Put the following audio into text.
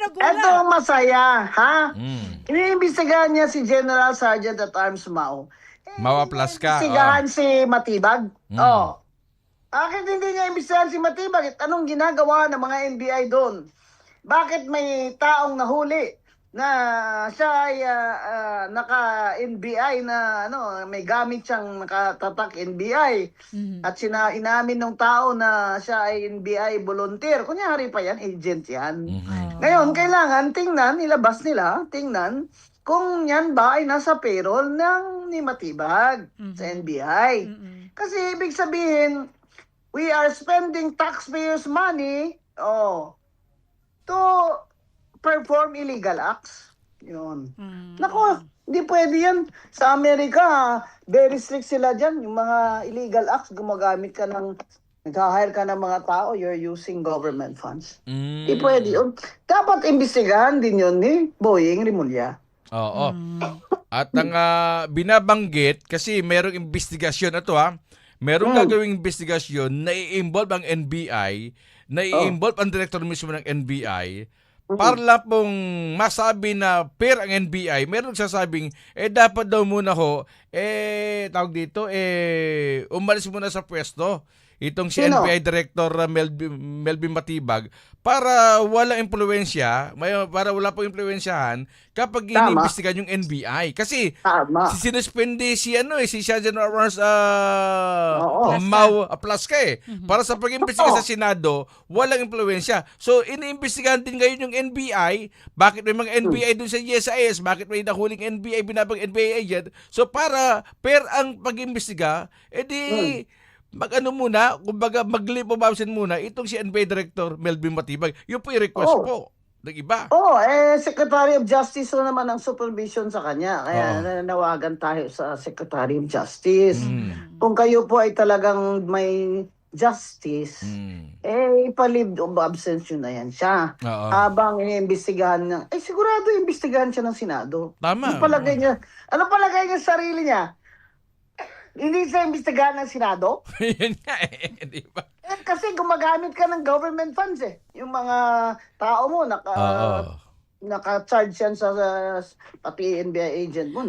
nagulat. Ito ang masaya, ha? Mm. Iniimbestigahan niya si General Sergeant at Arms Mao. Mawa plus ka. Imbestigahan si Matibag. Mm. Oh. Bakit hindi niya imbestigahan si Matibag? Anong ginagawa ng mga NBI doon? Bakit may taong nahuli na siya ay naka-NBI na may gamit siyang nakatatak NBI at inamin ng tao na siya ay NBI volunteer. Kunyari pa yan, agent yan. Ngayon, kailangan ilabas nila, tingnan kung yan ba ay nasa payroll ni Matibag sa NBI. Kasi ibig sabihin, we are spending taxpayers' money to perform illegal acts. Yun. Nako, hindi pwede yan. Sa Amerika, very strict sila dyan. Yung mga illegal acts, nag-hire ka ng mga tao, you're using government funds. Hindi pwede yun. Dapat imbestigahan din yun ni Boying Rimulya. Oo. At ang binabanggit, kasi merong investigasyon na to merong gagawing investigasyon na i-involve ang NBI, na i-involve ang director mismo ng NBI, para lang pong masabi na fair ang NBI, meron sasabing, dapat daw muna tawag dito, umalis muna sa pwesto itong si Sino? NBI Director Melvin Matibag para wala wala pong impluwensyahan kapag iniimbestigahan yung NBI. Kasi sinuspende si Sergeant Arms Mau Plaska para sa pag-imbestiga sa Senado, walang impluwensya. So iniimbestigahan din ngayon yung NBI, bakit may mga NBI dun sa GSIS, bakit may nahuling NBI, binabang NBI agent. So para fair ang pag-imbestiga, kumbaga mag-leave of absence muna itong si NBI Director Melvin Matibag. Yun po yung request po ng iba. Secretary of Justice naman ang supervision sa kanya. Kaya nanawagan tayo sa Secretary of Justice. Kung kayo po ay talagang may justice, ipa-leave of absence yun na yan siya. Habang iniimbestigahan niya, sigurado iimbestigahan siya ng Senado. Tama. Ano palagay niya sa sarili niya? Hindi siya imbestigahan ng Senado? Yan nga di ba? Kasi gumagamit ka ng government funds Yung mga tao mo, naka-charge yan sa pati NBI agent mo,